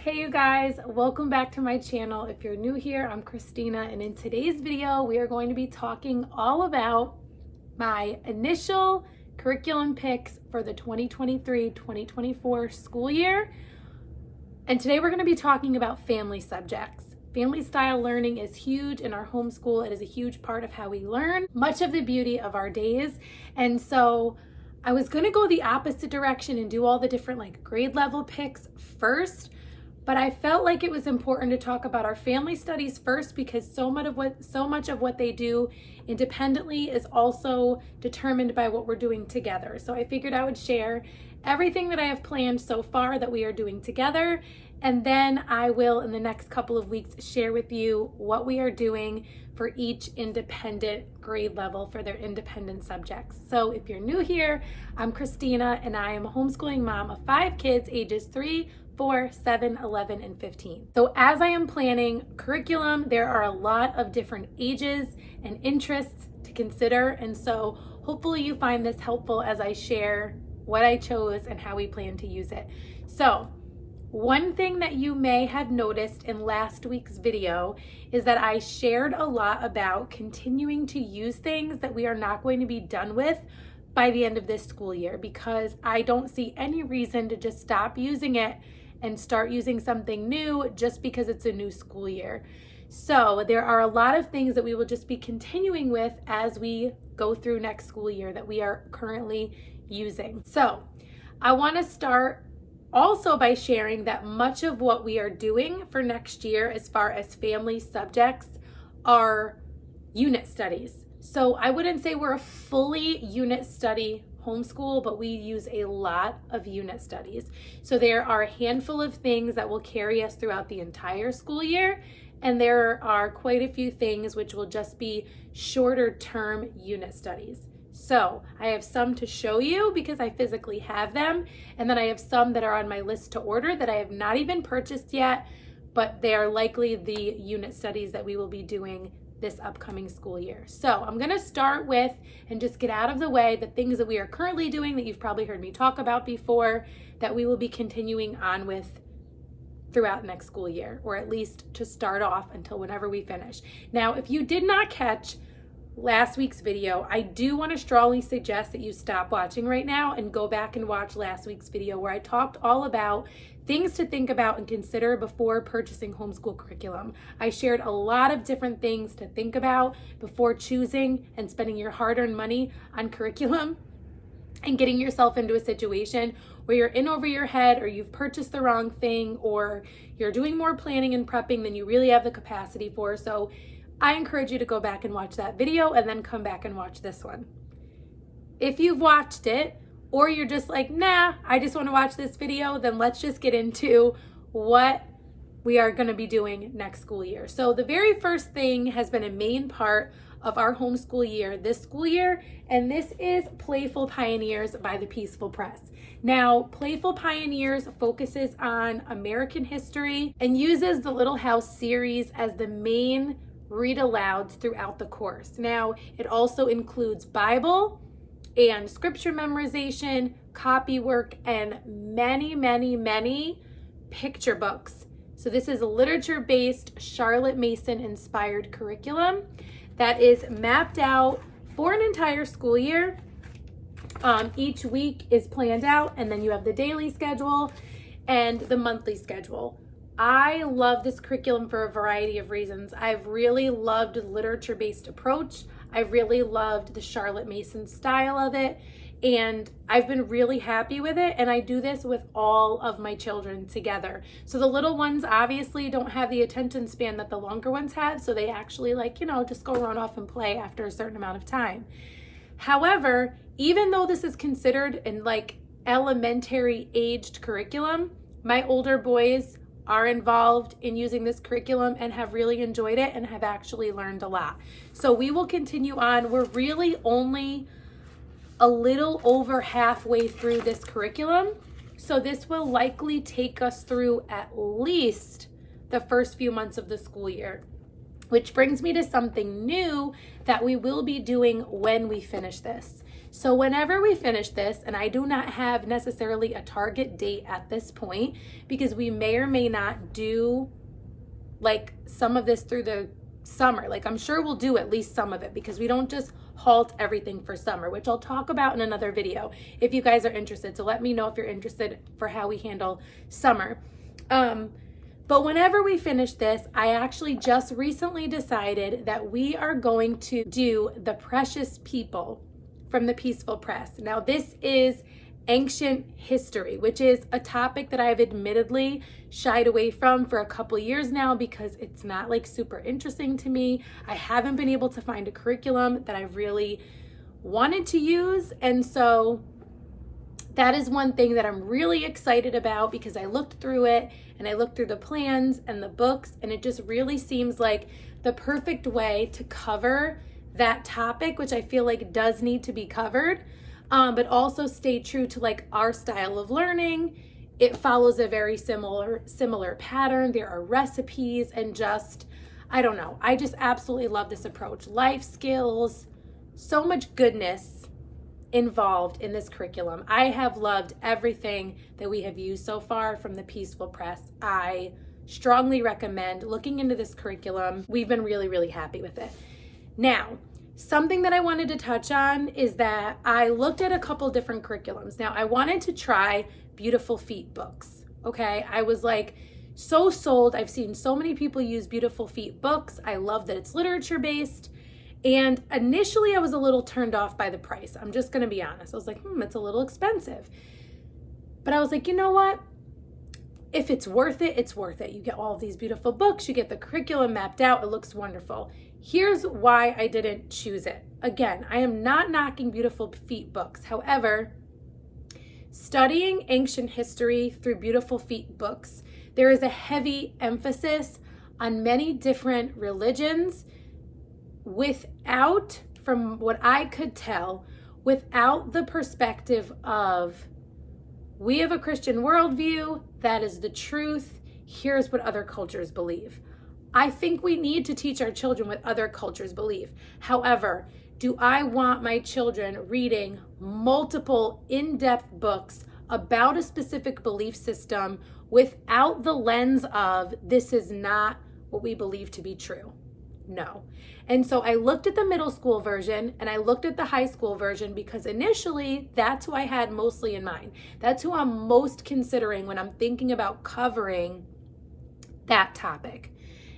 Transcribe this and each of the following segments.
Hey you guys, welcome back to my channel. If you're new here, I'm Christina, and in today's video, we are going to be talking all about my initial curriculum picks for the 2023-2024 school year. And today we're going to be talking about family subjects. Family style learning is huge in our homeschool. It is a huge part of how we learn, much of the beauty of our days. And so I was going to go the opposite direction and do all the different grade level picks first. But I felt like it was important to talk about our family studies first because so much of what they do independently is also determined by what we're doing together. So I figured I would share everything that I have planned so far that we are doing together. And then I will, in the next couple of weeks, share with you what we are doing for each independent grade level for their independent subjects. So if you're new here, I'm Christina, and I am a homeschooling mom of 5 kids ages 3, 4, 7, 11, and 15. So as I am planning curriculum, there are a lot of different ages and interests to consider. And so hopefully you find this helpful as I share what I chose and how we plan to use it. So one thing that you may have noticed in last week's video is that I shared a lot about continuing to use things that we are not going to be done with by the end of this school year, because I don't see any reason to just stop using it and start using something new just because it's a new school year. So there are a lot of things that we will just be continuing with as we go through next school year that we are currently using. So I want to start also by sharing that much of what we are doing for next year as far as family subjects are unit studies. So I wouldn't say we're a fully unit study homeschool, but we use a lot of unit studies. So there are a handful of things that will carry us throughout the entire school year, and there are quite a few things which will just be shorter term unit studies. So I have some to show you because I physically have them, and then I have some that are on my list to order that I have not even purchased yet, but they are likely the unit studies that we will be doing this upcoming school year. So I'm going to start with and just get out of the way the things that we are currently doing that you've probably heard me talk about before that we will be continuing on with throughout next school year, or at least to start off until whenever we finish. Now, if you did not catch last week's video, I do want to strongly suggest that you stop watching right now and go back and watch last week's video where I talked all about things to think about and consider before purchasing homeschool curriculum. I shared a lot of different things to think about before choosing and spending your hard-earned money on curriculum and getting yourself into a situation where you're in over your head, or you've purchased the wrong thing, or you're doing more planning and prepping than you really have the capacity for. So I encourage you to go back and watch that video and then come back and watch this one. If you've watched it, or you're just like, nah, I just want to watch this video, then let's just get into what we are going to be doing next school year. So the very first thing has been a main part of our homeschool year this school year, and this is Playful Pioneers by the Peaceful Press. Now, Playful Pioneers focuses on American history and uses the Little House series as the main read alouds throughout the course. Now, it also includes Bible and scripture memorization, copy work, and many picture books. So this is a literature-based, Charlotte Mason-inspired curriculum that is mapped out for an entire school year. Each week is planned out, and then you have the daily schedule and the monthly schedule. I love this curriculum for a variety of reasons. I've really loved the literature-based approach. I've really loved the Charlotte Mason style of it, and I've been really happy with it, and I do this with all of my children together. So the little ones obviously don't have the attention span that the longer ones have, so they actually just go run off and play after a certain amount of time. However, even though this is considered an elementary aged curriculum, my older boys are involved in using this curriculum and have really enjoyed it and have actually learned a lot. So we will continue on. We're really only a little over halfway through this curriculum. So this will likely take us through at least the first few months of the school year, which brings me to something new that we will be doing when we finish this. So whenever we finish this, and I do not have necessarily a target date at this point, because we may or may not do like some of this through the summer. Like I'm sure we'll do at least some of it, because we don't just halt everything for summer, which I'll talk about in another video if you guys are interested. So let me know if you're interested for how we handle summer. But whenever we finish this, I actually just recently decided that we are going to do The Precious People from the Peaceful Press. Now, this is ancient history, which is a topic that I've admittedly shied away from for a couple years now because it's not like super interesting to me. I haven't been able to find a curriculum that I've really wanted to use. And so that is one thing that I'm really excited about, because I looked through it and I looked through the plans and the books, and it just really seems like the perfect way to cover that topic, which I feel like does need to be covered, but also stay true to like our style of learning. It follows a very similar pattern. There are recipes and just, I don't know. I just absolutely love this approach. Life skills, so much goodness involved in this curriculum. I have loved everything that we have used so far from the Peaceful Press. I strongly recommend looking into this curriculum. We've been really, really happy with it. Now, something that I wanted to touch on is that I looked at a couple different curriculums. Now, I wanted to try Beautiful Feet books, okay? I was like so sold. I've seen so many people use Beautiful Feet books. I love that it's literature-based. And initially, I was a little turned off by the price. I'm just going to be honest. I was like, it's a little expensive. But I was like, you know what? If it's worth it, it's worth it. You get all of these beautiful books. You get the curriculum mapped out. It looks wonderful. Here's why I didn't choose it. Again, I am not knocking Beautiful Feet books. However, studying ancient history through Beautiful Feet books, there is a heavy emphasis on many different religions without, from what I could tell, without the perspective of, we have a Christian worldview, that is the truth, here's what other cultures believe. I think we need to teach our children what other cultures believe. However, do I want my children reading multiple in-depth books about a specific belief system without the lens of, this is not what we believe to be true? No. And so I looked at the middle school version and I looked at the high school version, because initially that's who I had mostly in mind. That's who I'm most considering when I'm thinking about covering that topic.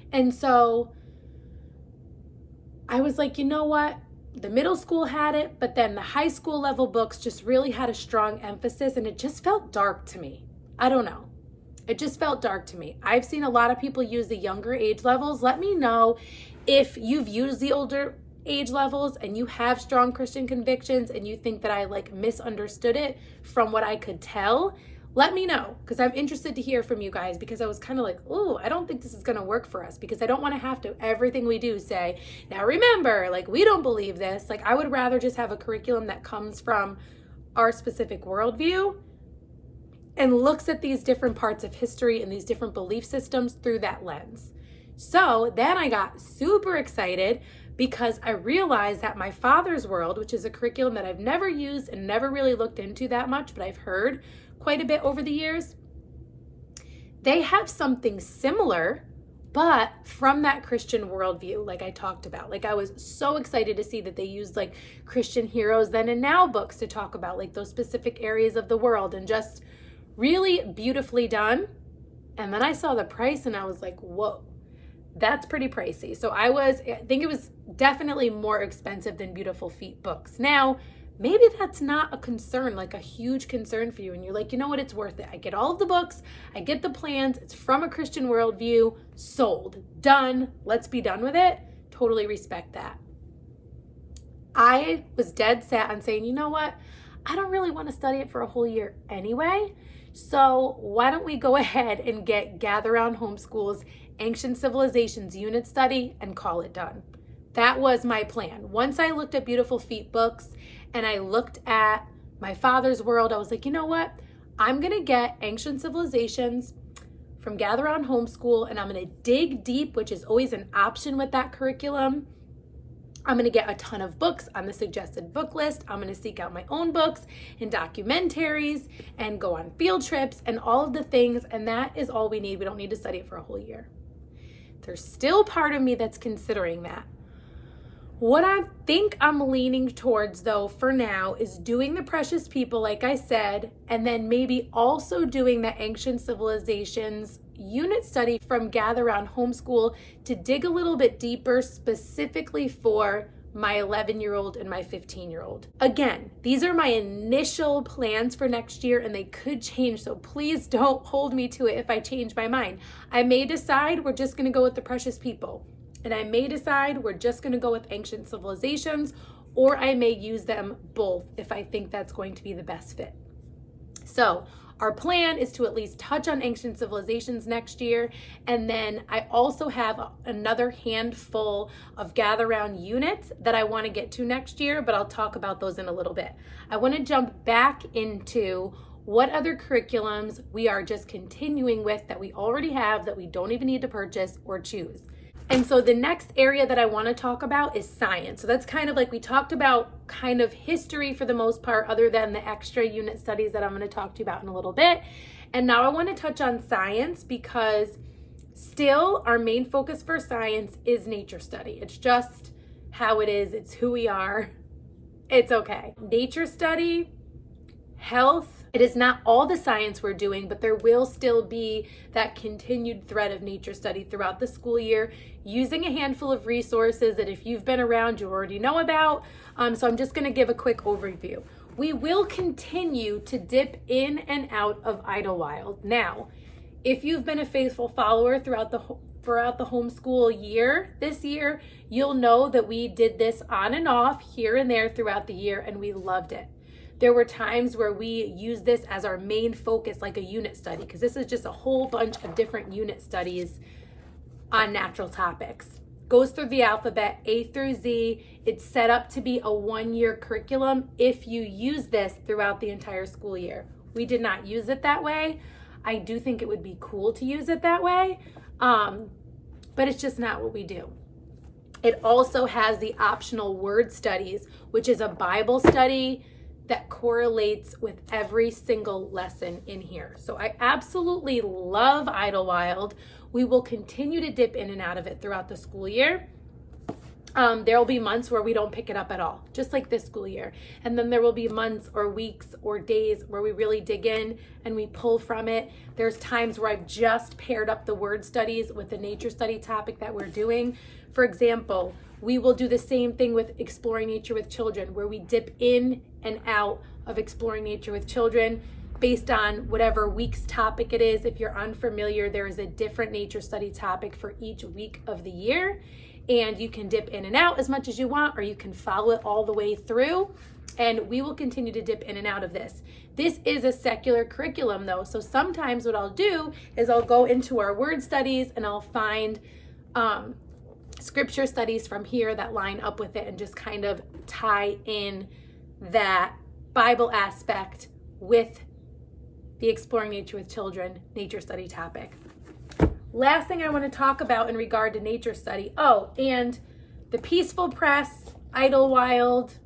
And so I was like, you know what? The middle school had it, but then the high school level books just really had a strong emphasis, and it just felt dark to me. I don't know. It just felt dark to me. I've seen a lot of people use the younger age levels. Let me know if you've used the older age levels and you have strong Christian convictions and you think that I like misunderstood it from what I could tell. Let me know, because I'm interested to hear from you guys, because I was kind of like, oh, I don't think this is going to work for us, because I don't want to have to, everything we do, say, now remember, like, we don't believe this. Like, I would rather just have a curriculum that comes from our specific worldview and looks at these different parts of history and these different belief systems through that lens. So then I got super excited, because I realized that my Father's World, which is a curriculum that I've never used and never really looked into that much, but I've heard quite a bit over the years, they have something similar, but from that Christian worldview, like I talked about. Like, I was so excited to see that they used like Christian heroes then and now books to talk about like those specific areas of the world, and just really beautifully done. And then I saw the price and I was like, whoa, that's pretty pricey. So I think it was definitely more expensive than Beautiful Feet books. Now, maybe that's not a concern, like a huge concern for you. And you're like, you know what, it's worth it. I get all of the books, I get the plans, it's from a Christian worldview, sold, done, let's be done with it. Totally respect that. I was dead set on saying, you know what, I don't really want to study it for a whole year anyway. So why don't we go ahead and get Gather Round Homeschool's Ancient Civilizations Unit Study and call it done. That was my plan. Once I looked at Beautiful Feet books and I looked at my Father's World, I was like, you know what? I'm going to get Ancient Civilizations from Gather Round Homeschool, and I'm going to dig deep, which is always an option with that curriculum, I'm going to get a ton of books on the suggested book list. I'm going to seek out my own books and documentaries and go on field trips and all of the things. And that is all we need. We don't need to study it for a whole year. There's still part of me that's considering that. What I think I'm leaning towards, though, for now is doing the Precious People, like I said, and then maybe also doing the Ancient Civilizations unit study from Gather Around Homeschool to dig a little bit deeper specifically for my 11-year-old and my 15-year-old. Again, these are my initial plans for next year and they could change, so please don't hold me to it if I change my mind. I may decide we're just going to go with the Precious People, and I may decide we're just going to go with Ancient Civilizations, or I may use them both if I think that's going to be the best fit. So our plan is to at least touch on Ancient Civilizations next year. And then I also have another handful of Gather Round units that I want to get to next year, but I'll talk about those in a little bit. I want to jump back into what other curriculums we are just continuing with that we already have that we don't even need to purchase or choose. And so the next area that I want to talk about is science. So that's kind of like we talked about kind of history for the most part, other than the extra unit studies that I'm going to talk to you about in a little bit. And now I want to touch on science because still our main focus for science is nature study. It's just how it is. It's who we are. It's okay. Nature study, health, it is not all the science we're doing, but there will still be that continued thread of nature study throughout the school year, using a handful of resources that if you've been around, you already know about. So I'm just going to give a quick overview. We will continue to dip in and out of Idlewild. Now, if you've been a faithful follower throughout the homeschool year this year, you'll know that we did this on and off here and there throughout the year, and we loved it. There were times where we used this as our main focus, like a unit study, because this is just a whole bunch of different unit studies on natural topics. Goes through the alphabet, A through Z. It's set up to be a one-year curriculum if you use this throughout the entire school year. We did not use it that way. I do think it would be cool to use it that way, but it's just not what we do. It also has the optional word studies, which is a Bible study that correlates with every single lesson in here. So I absolutely love Idlewild. We will continue to dip in and out of it throughout the school year. There will be months where we don't pick it up at all, just like this school year. And then there will be months or weeks or days where we really dig in and we pull from it. There's times where I've just paired up the word studies with the nature study topic that we're doing. For example, we will do the same thing with Exploring Nature with Children, where we dip in and out of Exploring Nature with Children based on whatever week's topic it is. If you're unfamiliar, there is a different nature study topic for each week of the year, and you can dip in and out as much as you want, or you can follow it all the way through, and we will continue to dip in and out of this. This is a secular curriculum though, so sometimes what I'll do is I'll go into our word studies and I'll find scripture studies from here that line up with it and just kind of tie in that Bible aspect with the Exploring Nature with Children nature study topic. Last thing I want to talk about in regard to nature study, and the Peaceful Press, Idlewild,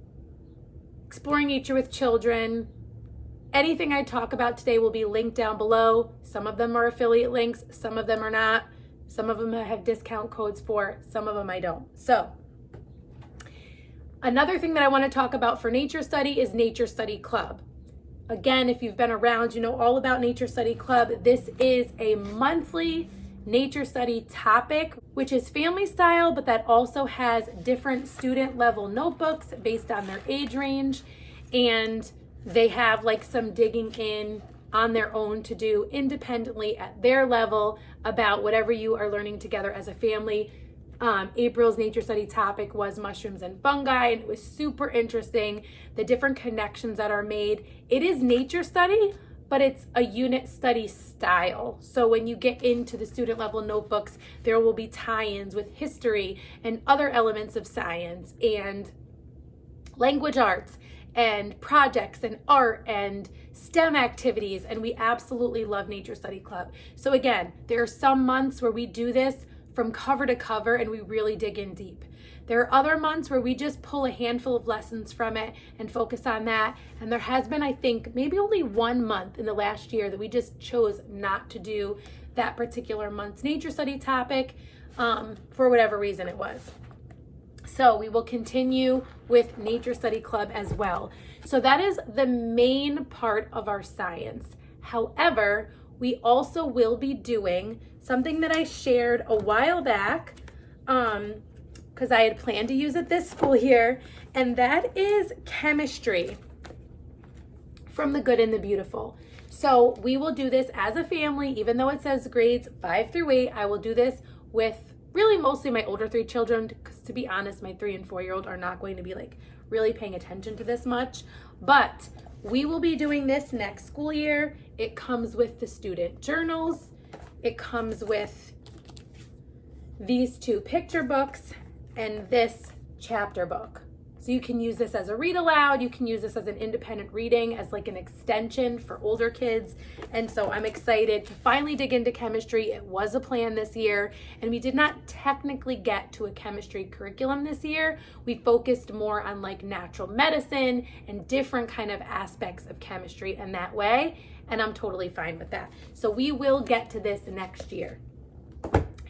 Exploring Nature with Children, anything I talk about today will be linked down below. Some of them are affiliate links, some of them are not. Some of them I have discount codes for, some of them I don't. So another thing that I want to talk about for nature study is Nature Study Club. Again, if you've been around, you know all about Nature Study Club. This is a monthly nature study topic, which is family style, but that also has different student level notebooks based on their age range. And they have like some digging in on their own to do independently at their level about whatever you are learning together as a family. April's nature study topic was mushrooms and fungi, and it was super interesting, the different connections that are made. It is nature study, but it's a unit study style. So when you get into the student level notebooks, there will be tie-ins with history and other elements of science and language arts and projects and art and STEM activities, and we absolutely love Nature Study Club. So again, there are some months where we do this from cover to cover and we really dig in deep. There are other months where we just pull a handful of lessons from it and focus on that. And there has been, I think, maybe only 1 month in the last year that we just chose not to do that particular month's nature study topic for whatever reason it was. So we will continue with Nature Study Club as well. So that is the main part of our science. However, we also will be doing something that I shared a while back because I had planned to use it this school year, and that is chemistry from the Good and the Beautiful. So we will do this as a family, even though it says grades 5 through 8. I will do this with really mostly my older 3 children, because to be honest, my 3 and 4-year-old are not going to be like really paying attention to this much. But we will be doing this next school year. It comes with the student journals. It comes with these 2 picture books and this chapter book. So you can use this as a read aloud. You can use this as an independent reading, as like an extension for older kids. And so I'm excited to finally dig into chemistry. It was a plan this year, and we did not technically get to a chemistry curriculum this year. We focused more on like natural medicine and different kind of aspects of chemistry in that way. And I'm totally fine with that. So we will get to this next year.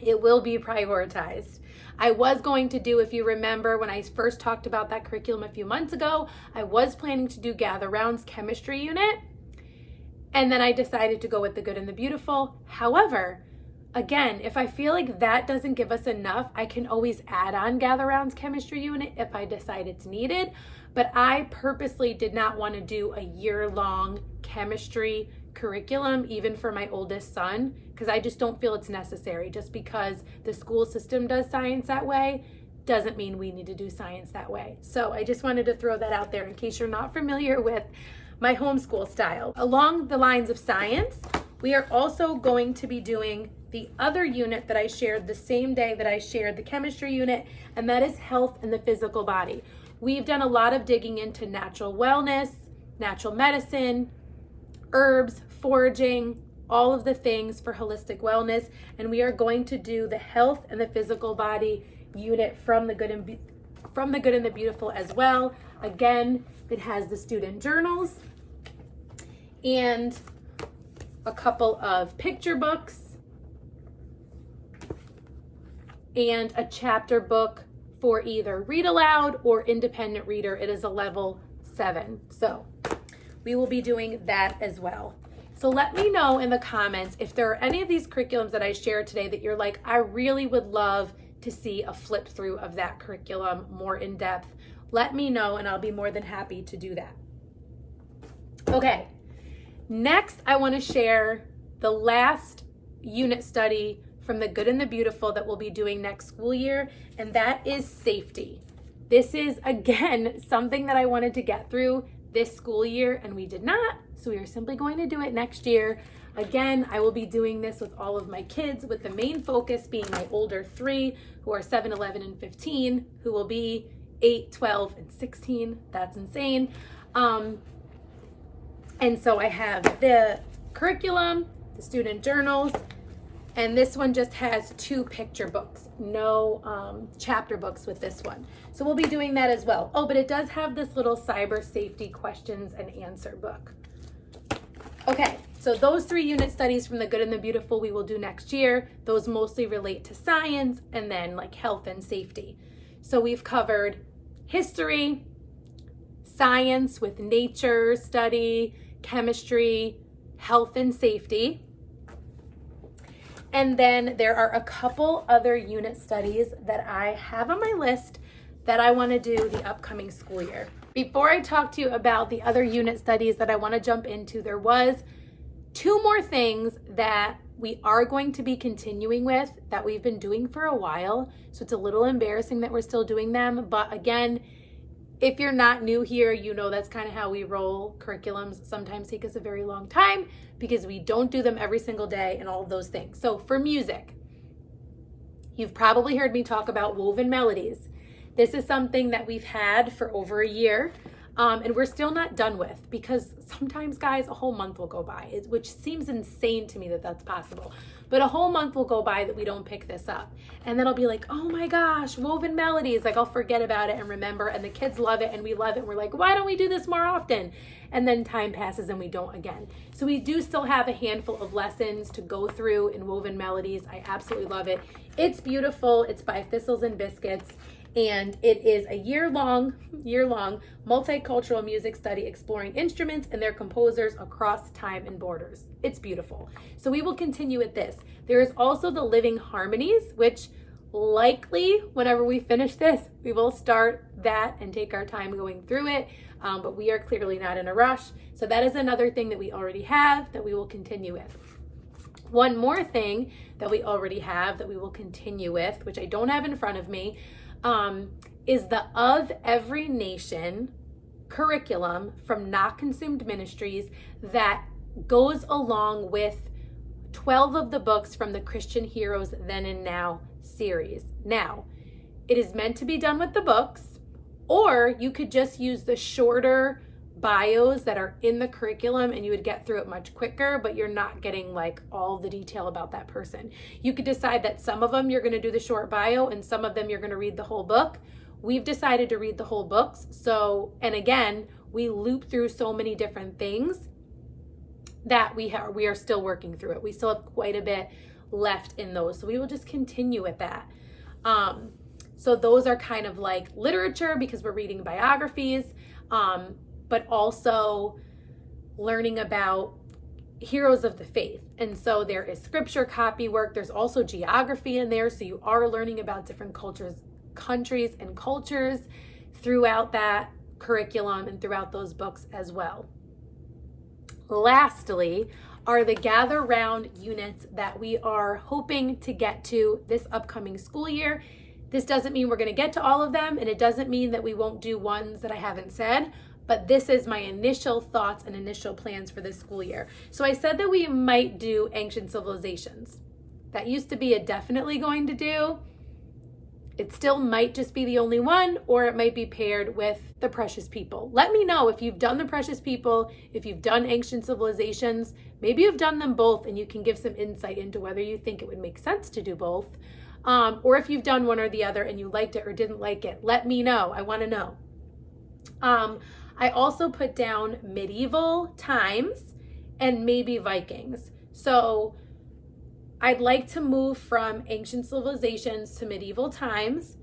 It will be prioritized. I was going to do, if you remember, when I first talked about that curriculum a few months ago, I was planning to do Gather Round's chemistry unit. And then I decided to go with the Good and the Beautiful. However, again, if I feel like that doesn't give us enough, I can always add on Gather Round's chemistry unit if I decide it's needed. But I purposely did not want to do a year-long chemistry curriculum, even for my oldest son, because I just don't feel it's necessary. Just because the school system does science that way doesn't mean we need to do science that way. So I just wanted to throw that out there in case you're not familiar with my homeschool style. Along the lines of science, we are also going to be doing the other unit that I shared the same day that I shared the chemistry unit, and that is health and the physical body. We've done a lot of digging into natural wellness, natural medicine, herbs, foraging, all of the things for holistic wellness, and we are going to do the health and the physical body unit from the Good and the Beautiful as well. Again, it has the student journals and a couple of picture books and a chapter book for either read aloud or independent reader. It is a level 7. So we will be doing that as well. So let me know in the comments if there are any of these curriculums that I shared today that you're like, I really would love to see a flip through of that curriculum more in depth. Let me know and I'll be more than happy to do that. Okay, next I want to share the last unit study from the Good and the Beautiful that we'll be doing next school year, and that is safety. This is, again, something that I wanted to get through this school year, and we did not, so we are simply going to do it next year. Again, I will be doing this with all of my kids, with the main focus being my older 3, who are 7, 11, and 15, who will be 8, 12, and 16. That's insane. And so I have the curriculum, the student journals, and this one just has 2 picture books, no chapter books with this one. So we'll be doing that as well. Oh, but it does have this little cyber safety questions and answer book. Okay, so those 3 unit studies from the Good and the Beautiful we will do next year. Those mostly relate to science and then like health and safety. So we've covered history, science with nature study, chemistry, health and safety. And then there are a couple other unit studies that I have on my list that I want to do the upcoming school year. Before I talk to you about the other unit studies that I want to jump into, there was 2 more things that we are going to be continuing with that we've been doing for a while. So it's a little embarrassing that we're still doing them. But again, if you're not new here, you know that's kind of how we roll. Curriculums sometimes take us a very long time because we don't do them every single day and all of those things. So for music, you've probably heard me talk about woven melodies. This is something that we've had for over a year, and we're still not done with because sometimes, guys, a whole month will go by, which seems insane to me that that's possible. But a whole month will go by that we don't pick this up. And then I'll be like, oh my gosh, woven melodies. Like I'll forget about it and remember, and the kids love it and we love it. And we're like, why don't we do this more often? And then time passes and we don't again. So we do still have a handful of lessons to go through in woven melodies. I absolutely love it. It's beautiful. It's by Thistles and Biscuits. And it is a year-long multicultural music study exploring instruments and their composers across time and borders. It's beautiful. So we will continue with this. There is also the Living Harmonies, which likely whenever we finish this, we will start that and take our time going through it. But we are clearly not in a rush. So that is another thing that we already have that we will continue with. One more thing that we already have that we will continue with, which I don't have in front of me, is the Of Every Nation curriculum from Not Consumed Ministries that goes along with 12 of the books from the Christian Heroes Then and Now series. Now, it is meant to be done with the books, or you could just use the shorter bios that are in the curriculum and you would get through it much quicker, but you're not getting like all the detail about that person. You could decide that some of them you're going to do the short bio and some of them you're going to read the whole book. We've decided to read the whole books. So, and again, we loop through so many different things that we are still working through it. We still have quite a bit left in those. So we will just continue with that. So those are kind of like literature because we're reading biographies. But also learning about heroes of the faith. And so there is scripture copy work. There's also geography in there. So you are learning about different cultures, countries, and cultures throughout that curriculum and throughout those books as well. Lastly, are the gather round units that we are hoping to get to this upcoming school year. This doesn't mean we're going to get to all of them, and it doesn't mean that we won't do ones that I haven't said. But this is my initial thoughts and initial plans for this school year. So I said that we might do ancient civilizations. That used to be a definitely going to do. It still might just be the only one, or it might be paired with the precious people. Let me know if you've done the precious people, if you've done ancient civilizations. Maybe you've done them both and you can give some insight into whether you think it would make sense to do both. Or if you've done one or the other and you liked it or didn't like it, let me know. I want to know. I also put down medieval times and maybe Vikings. So I'd like to move from ancient civilizations to medieval times.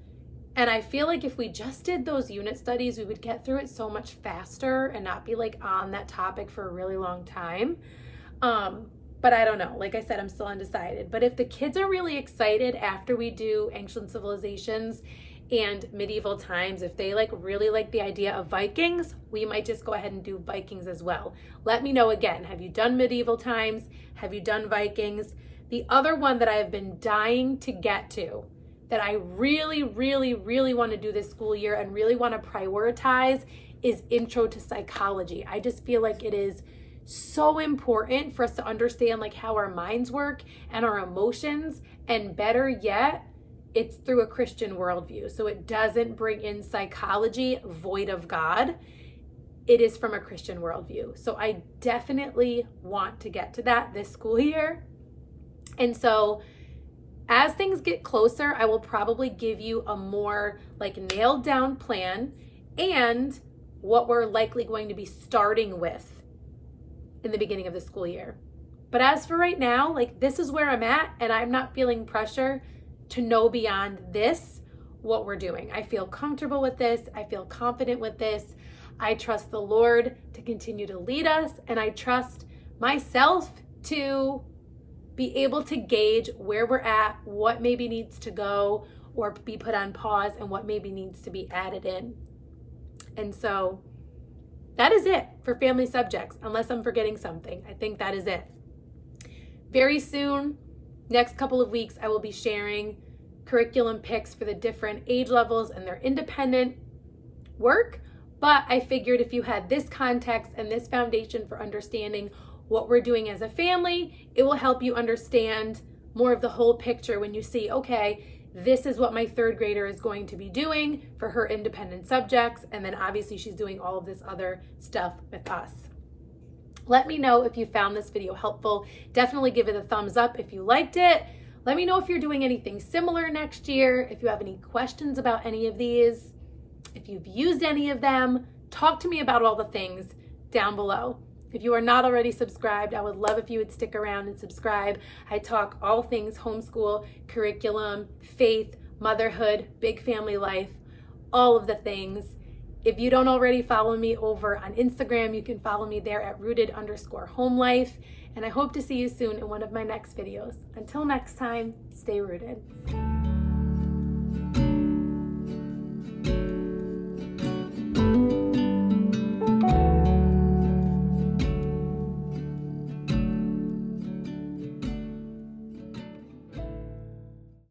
And I feel like if we just did those unit studies, we would get through it so much faster and not be like on that topic for a really long time. But I don't know. Like I said, I'm still undecided. But if the kids are really excited after we do ancient civilizations and medieval times, if they really like the idea of Vikings, we might just go ahead and do Vikings as well. Let me know again. Have you done medieval times? Have you done Vikings? The other one that I have been dying to get to, that I really, really, really want to do this school year and really want to prioritize, is Intro to Psychology. I just feel like it is so important for us to understand how our minds work and our emotions, and better yet, it's through a Christian worldview. So it doesn't bring in psychology void of God. It is from a Christian worldview. So I definitely want to get to that this school year. And so as things get closer, I will probably give you a more nailed down plan and what we're likely going to be starting with in the beginning of the school year. But as for right now, this is where I'm at, and I'm not feeling pressure to know beyond this what we're doing. I feel comfortable with this. I feel confident with this. I trust the Lord to continue to lead us, and I trust myself to be able to gauge where we're at, what maybe needs to go or be put on pause, and what maybe needs to be added in. And so that is it for family subjects, unless I'm forgetting something. I think that is it. Very soon, next couple of weeks, I will be sharing curriculum picks for the different age levels and their independent work. But I figured if you had this context and this foundation for understanding what we're doing as a family, it will help you understand more of the whole picture when you see, okay, this is what my third grader is going to be doing for her independent subjects. And then obviously she's doing all of this other stuff with us. Let me know if you found this video helpful. Definitely give it a thumbs up if you liked it. Let me know if you're doing anything similar next year, if you have any questions about any of these, if you've used any of them. Talk to me about all the things down below. If you are not already subscribed, I would love if you would stick around and subscribe. I talk all things homeschool, curriculum, faith, motherhood, big family life, all of the things. If you don't already follow me over on Instagram, you can follow me there at rooted_homelife. And I hope to see you soon in one of my next videos. Until next time, stay rooted.